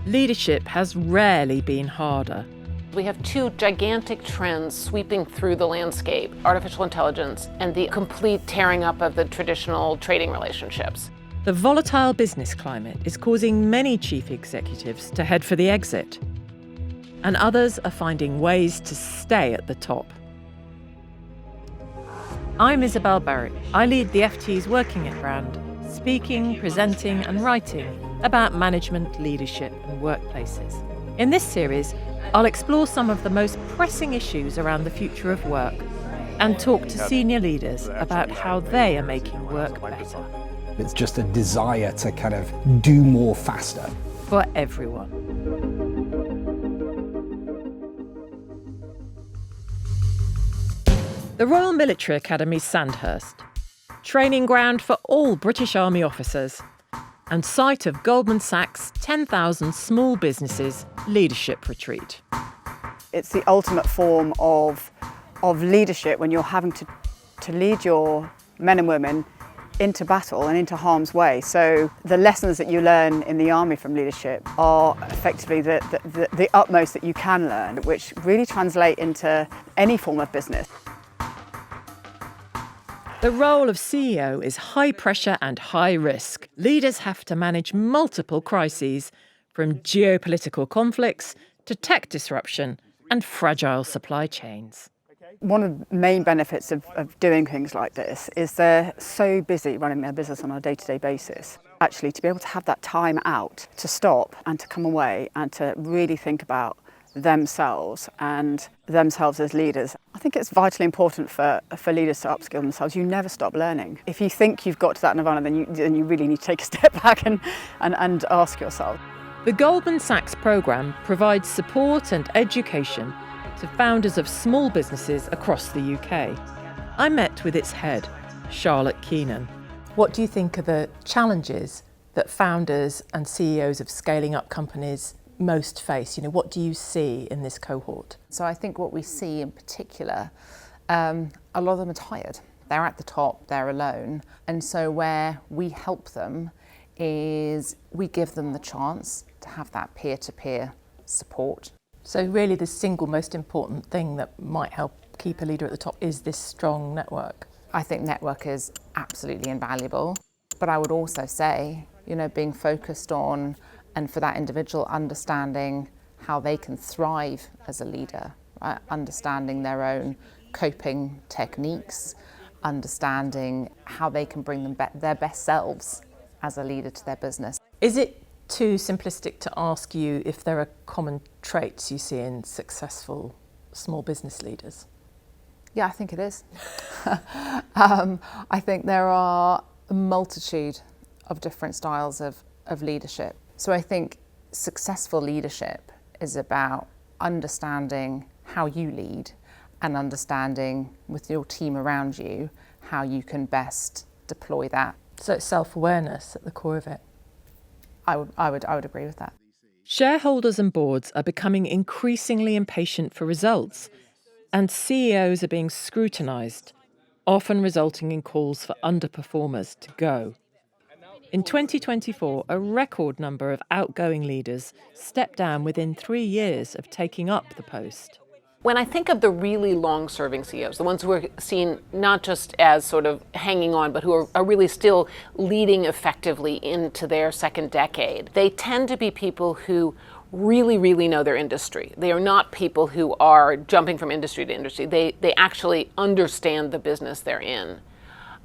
leadership has rarely been harder. We have two gigantic trends sweeping through the landscape: artificial intelligence and the complete tearing up of the traditional trading relationships. The volatile business climate is causing many chief executives to head for the exit, and others are finding ways to stay at the top. I'm Isabel Berwick. I lead the FT's Working It brand, speaking, presenting and writing about management, leadership and workplaces. In this series, I'll explore some of the most pressing issues around the future of work and talk to senior leaders about how they are making work better. It's just a desire to kind of do more faster. For everyone. The Royal Military Academy Sandhurst, training ground for all British Army officers and site of Goldman Sachs' 10,000 Small Businesses Leadership Retreat. It's the ultimate form of leadership when you're having to lead your men and women into battle and into harm's way. So the lessons that you learn in the army from leadership are effectively the utmost that you can learn, which really translate into any form of business. The role of CEO is high pressure and high risk. Leaders have to manage multiple crises, from geopolitical conflicts to tech disruption and fragile supply chains. One of the main benefits of doing things like this is they're so busy running their business on a day-to-day basis. Actually, to be able to have that time out to stop and to come away and to really think about themselves and themselves as leaders. I think it's vitally important for leaders to upskill themselves. You never stop learning. If you think you've got to that nirvana, then you really need to take a step back and ask yourself. The Goldman Sachs programme provides support and education to founders of small businesses across the UK. I met with its head, Charlotte Keenan. What do you think are the challenges that founders and CEOs of scaling up companies most face? What do you see in this cohort? So I think what we see in particular, a lot of them are tired. They're at the top, they're alone. And so where we help them is we give them the chance to have that peer-to-peer support. So really the single most important thing that might help keep a leader at the top is this strong network. I think network is absolutely invaluable. But I would also say, being focused on, and for that individual, understanding how they can thrive as a leader, right? Understanding their own coping techniques, understanding how they can bring them their best selves as a leader to their business. Is it too simplistic to ask you if there are common traits you see in successful small business leaders? Yeah, I think it is. I think there are a multitude of different styles of leadership. So I think successful leadership is about understanding how you lead and understanding with your team around you how you can best deploy that. So it's self-awareness at the core of it. I would agree with that. Shareholders and boards are becoming increasingly impatient for results, and CEOs are being scrutinised, often resulting in calls for underperformers to go. In 2024, a record number of outgoing leaders stepped down within 3 years of taking up the post. When I think of the really long-serving CEOs, the ones who are seen not just as sort of hanging on, but who are really still leading effectively into their second decade, they tend to be people who really, really know their industry. They are not people who are jumping from industry to industry. They actually understand the business they're in.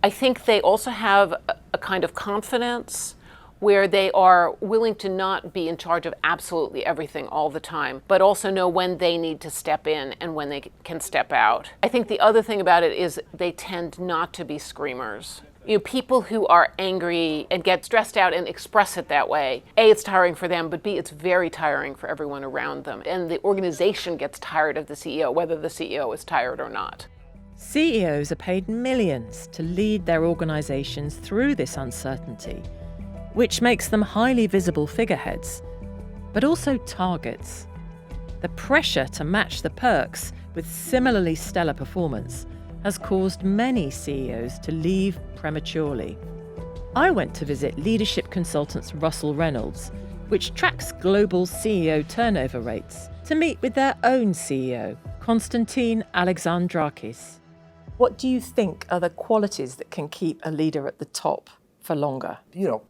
I think they also have a kind of confidence where they are willing to not be in charge of absolutely everything all the time, but also know when they need to step in and when they can step out. I think the other thing about it is they tend not to be screamers. People who are angry and get stressed out and express it that way, A, it's tiring for them, but B, it's very tiring for everyone around them. And the organization gets tired of the CEO, whether the CEO is tired or not. CEOs are paid millions to lead their organisations through this uncertainty, which makes them highly visible figureheads, but also targets. The pressure to match the perks with similarly stellar performance has caused many CEOs to leave prematurely. I went to visit leadership consultants Russell Reynolds, which tracks global CEO turnover rates, to meet with their own CEO, Konstantin Alexandrakis. What do you think are the qualities that can keep a leader at the top for longer?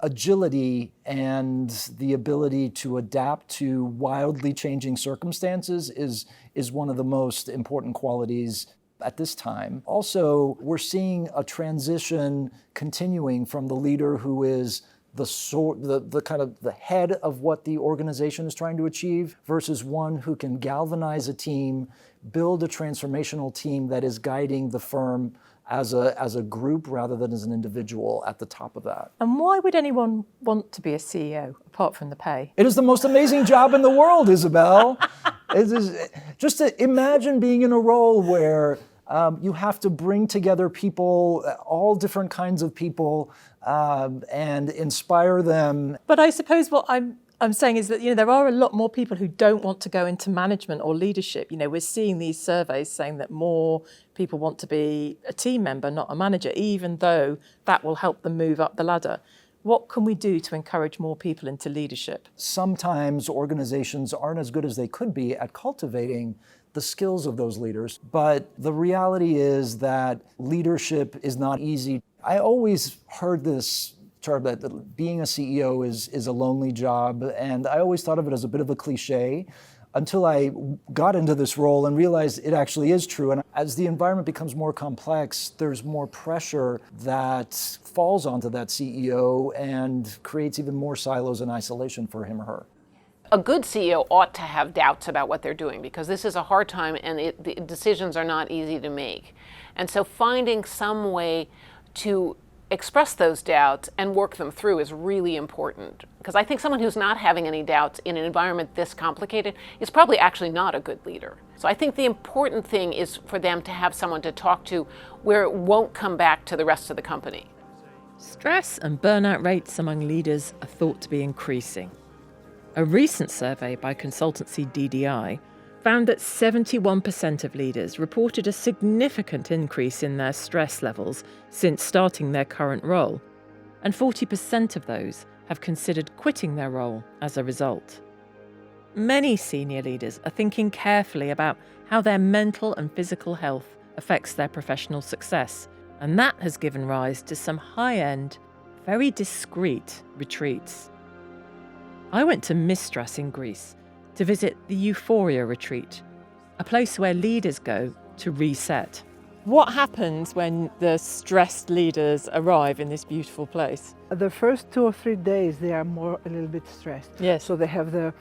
Agility and the ability to adapt to wildly changing circumstances is one of the most important qualities at this time. Also, we're seeing a transition continuing from the leader who is the kind of the head of what the organization is trying to achieve versus one who can galvanize a team, build a transformational team that is guiding the firm as a group rather than as an individual at the top of that. And why would anyone want to be a CEO apart from the pay? It is the most amazing job in the world, Isabel. Just to imagine being in a role where you have to bring together people, all different kinds of people, and inspire them. But I suppose what I'm saying is that there are a lot more people who don't want to go into management or leadership. We're seeing these surveys saying that more people want to be a team member, not a manager, even though that will help them move up the ladder. What can we do to encourage more people into leadership? Sometimes organizations aren't as good as they could be at cultivating the skills of those leaders, but the reality is that leadership is not easy. I always heard this term that being a CEO is a lonely job, and I always thought of it as a bit of a cliche until I got into this role and realized it actually is true. And as the environment becomes more complex, there's more pressure that falls onto that CEO and creates even more silos and isolation for him or her. A good CEO ought to have doubts about what they're doing because this is a hard time and the decisions are not easy to make. And so finding some way to express those doubts and work them through is really important. Because I think someone who's not having any doubts in an environment this complicated is probably actually not a good leader. So I think the important thing is for them to have someone to talk to where it won't come back to the rest of the company. Stress and burnout rates among leaders are thought to be increasing. A recent survey by consultancy DDI found that 71% of leaders reported a significant increase in their stress levels since starting their current role, and 40% of those have considered quitting their role as a result. Many senior leaders are thinking carefully about how their mental and physical health affects their professional success, and that has given rise to some high-end, very discreet retreats. I went to Mistras in Greece to visit the Euphoria retreat, a place where leaders go to reset. What happens when the stressed leaders arrive in this beautiful place? The first 2 or 3 days, they are a little bit stressed. Yes. So they have the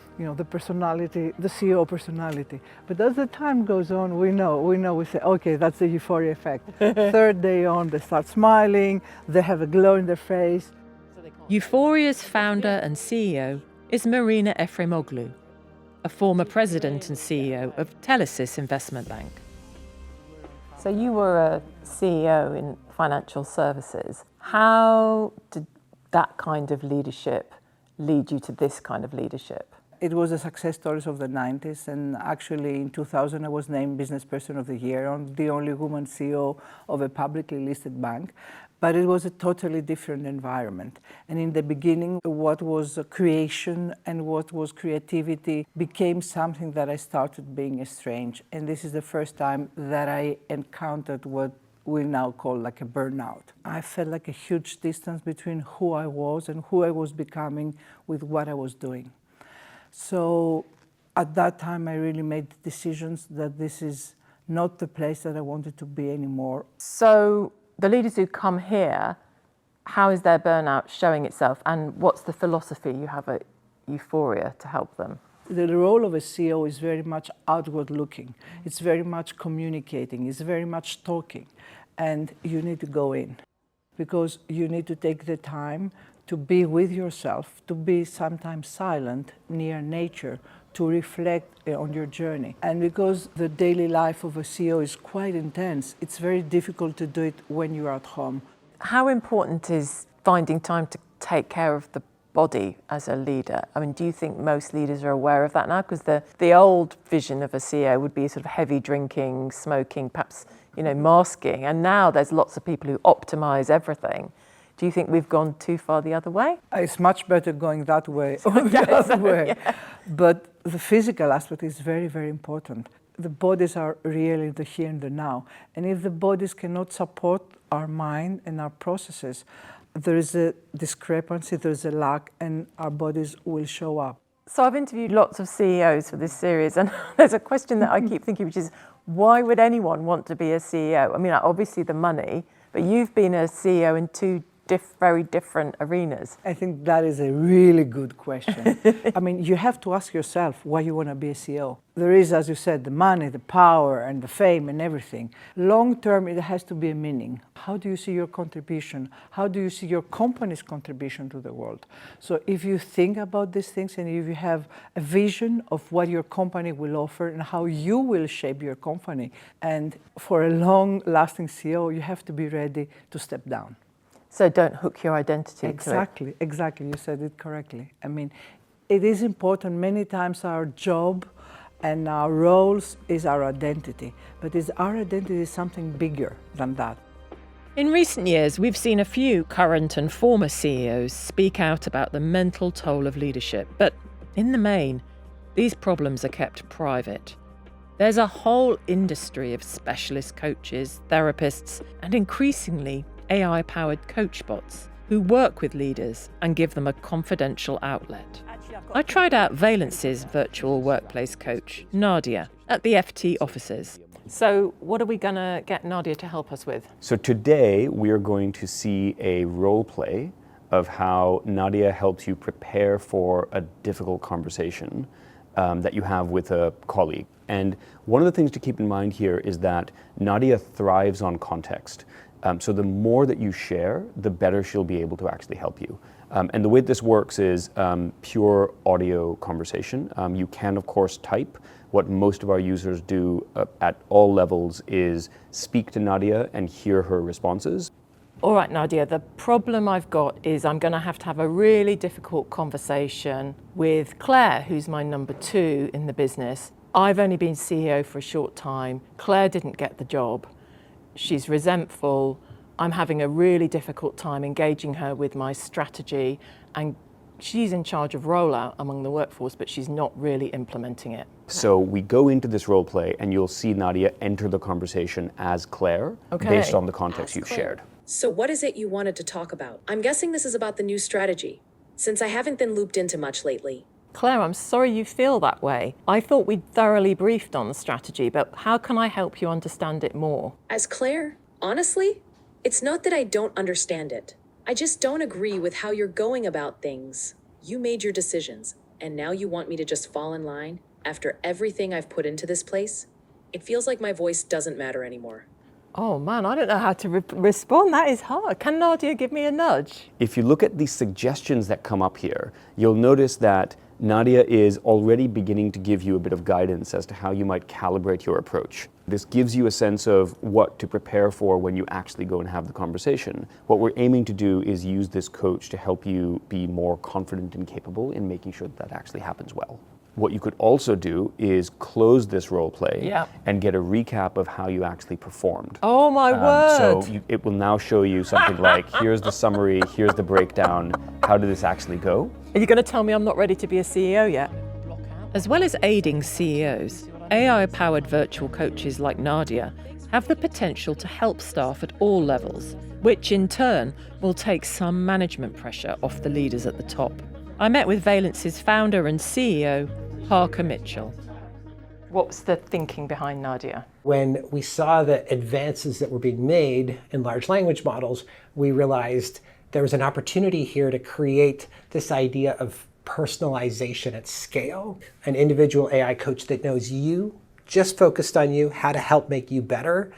personality, the CEO personality. But as the time goes on, we say, okay, that's the euphoria effect. Third day on, they start smiling, they have a glow in their face. Euphoria's founder and CEO is Marina Efremoglu, a former president and CEO of Telesis Investment Bank. So you were a CEO in financial services. How did that kind of leadership lead you to this kind of leadership? It was a success stories of the 90s, and actually in 2000 I was named Business Person of the Year. I'm the only woman CEO of a publicly listed bank. But it was a totally different environment. And in the beginning, what was creation and what was creativity became something that I started being estranged. And this is the first time that I encountered what we now call like a burnout. I felt like a huge distance between who I was and who I was becoming with what I was doing. So at that time, I really made decisions that this is not the place that I wanted to be anymore. So the leaders who come here, how is their burnout showing itself, and what's the philosophy you have at Euphoria to help them? The role of a CEO is very much outward looking. It's very much communicating. It's very much talking. And you need to go in because you need to take the time to be with yourself, to be sometimes silent, near nature, to reflect on your journey. And because the daily life of a CEO is quite intense, it's very difficult to do it when you're at home. How important is finding time to take care of the body as a leader? I mean, do you think most leaders are aware of that now? Because the old vision of a CEO would be sort of heavy drinking, smoking, perhaps, masking. And now there's lots of people who optimize everything. Do you think we've gone too far the other way? It's much better going that way or the other way. Yeah. But the physical aspect is very, very important. The bodies are really the here and the now. And if the bodies cannot support our mind and our processes, there is a discrepancy, there's a lack, and our bodies will show up. So I've interviewed lots of CEOs for this series, and there's a question that I keep thinking, which is, why would anyone want to be a CEO? I mean, obviously the money, but you've been a CEO in two very different arenas. I think that is a really good question. I mean, you have to ask yourself why you want to be a CEO. There is, as you said, the money, the power, and the fame and everything. Long term, it has to be a meaning. How do you see your contribution? How do you see your company's contribution to the world? So if you think about these things and if you have a vision of what your company will offer and how you will shape your company, and for a long-lasting CEO, you have to be ready to step down. So don't hook your identity to it. Exactly. You said it correctly. I mean, it is important. Many times our job and our roles is our identity, but is our identity something bigger than that? In recent years, we've seen a few current and former CEOs speak out about the mental toll of leadership, but in the main, these problems are kept private. There's a whole industry of specialist coaches, therapists, and increasingly AI-powered coach bots who work with leaders and give them a confidential outlet. I tried out Valence's virtual workplace coach, Nadia, at the FT offices. So what are we going to get Nadia to help us with? So today we are going to see a role play of how Nadia helps you prepare for a difficult conversation that you have with a colleague. And one of the things to keep in mind here is that Nadia thrives on context. So the more that you share, the better she'll be able to actually help you. And the way this works is pure audio conversation. You can, of course, type. What most of our users do at all levels is speak to Nadia and hear her responses. All right, Nadia, the problem I've got is I'm going to have a really difficult conversation with Claire, who's my number 2 in the business. I've only been CEO for a short time. Claire didn't get the job. She's resentful. I'm having a really difficult time engaging her with my strategy, and she's in charge of rollout among the workforce, but she's not really implementing it. So we go into this role play and you'll see Nadia enter the conversation as Claire, based on the context you've shared. So what is it you wanted to talk about? I'm guessing this is about the new strategy, since I haven't been looped into much lately. Claire, I'm sorry you feel that way. I thought we'd thoroughly briefed on the strategy, but how can I help you understand it more? As Claire, honestly, it's not that I don't understand it. I just don't agree with how you're going about things. You made your decisions, and now you want me to just fall in line after everything I've put into this place? It feels like my voice doesn't matter anymore. Oh man, I don't know how to respond. That is hard. Can Nadia give me a nudge? If you look at the suggestions that come up here, you'll notice that Nadia is already beginning to give you a bit of guidance as to how you might calibrate your approach. This gives you a sense of what to prepare for when you actually go and have the conversation. What we're aiming to do is use this coach to help you be more confident and capable in making sure that actually happens well. What you could also do is close this role play and get a recap of how you actually performed. Oh my word! So it will now show you something like, here's the summary, here's the breakdown, how did this actually go? Are you going to tell me I'm not ready to be a CEO yet? As well as aiding CEOs, AI-powered virtual coaches like Nadia have the potential to help staff at all levels, which in turn will take some management pressure off the leaders at the top. I met with Valence's founder and CEO, Parker Mitchell. What's the thinking behind Nadia? When we saw the advances that were being made in large language models, we realized there was an opportunity here to create this idea of personalization at scale. An individual AI coach that knows you, just focused on you, how to help make you better,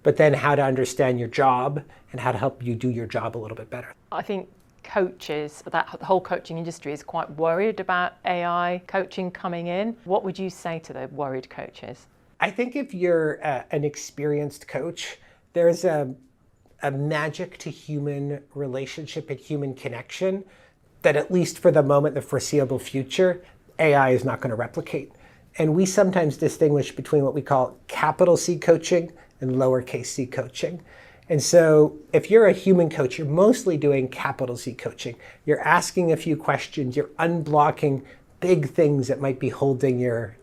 but then how to understand your job and how to help you do your job a little bit better. I think coaches, the whole coaching industry is quite worried about AI coaching coming in. What would you say to the worried coaches? I think if you're an experienced coach, there's a magic to human relationship and human connection that, at least for the moment, the foreseeable future, AI is not going to replicate. And we sometimes distinguish between what we call capital C coaching and lowercase c coaching. And so if you're a human coach, you're mostly doing capital C coaching. You're asking a few questions, you're unblocking big things that might be holding your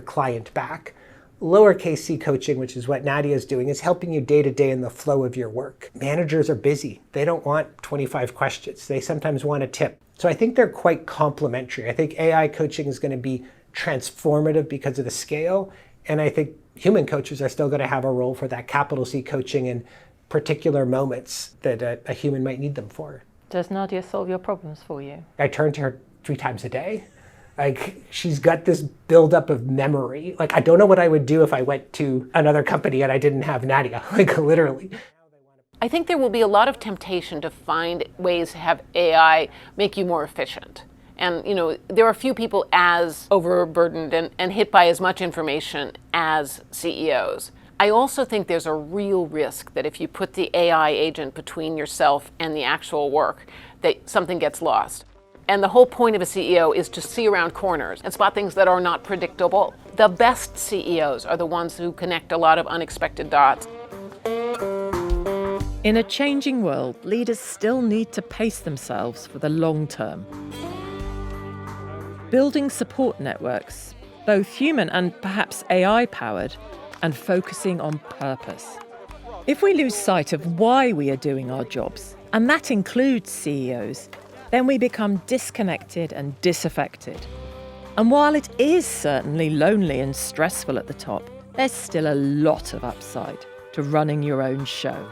client back. Lowercase c coaching, which is what Nadia is doing, is helping you day to day in the flow of your work. Managers are busy. They don't want 25 questions. They sometimes want a tip. So I think they're quite complementary. I think AI coaching is going to be transformative because of the scale. And I think human coaches are still going to have a role for that capital C coaching in particular moments that a human might need them for. Does Nadia solve your problems for you? I turn to her 3 times a day. Like, she's got this buildup of memory. Like, I don't know what I would do if I went to another company and I didn't have Nadia, like literally. I think there will be a lot of temptation to find ways to have AI make you more efficient. And, there are few people as overburdened and hit by as much information as CEOs. I also think there's a real risk that if you put the AI agent between yourself and the actual work, that something gets lost. And the whole point of a CEO is to see around corners and spot things that are not predictable. The best CEOs are the ones who connect a lot of unexpected dots. In a changing world, leaders still need to pace themselves for the long term. Building support networks, both human and perhaps AI-powered, and focusing on purpose. If we lose sight of why we are doing our jobs, and that includes CEOs, then we become disconnected and disaffected. And while it is certainly lonely and stressful at the top, there's still a lot of upside to running your own show.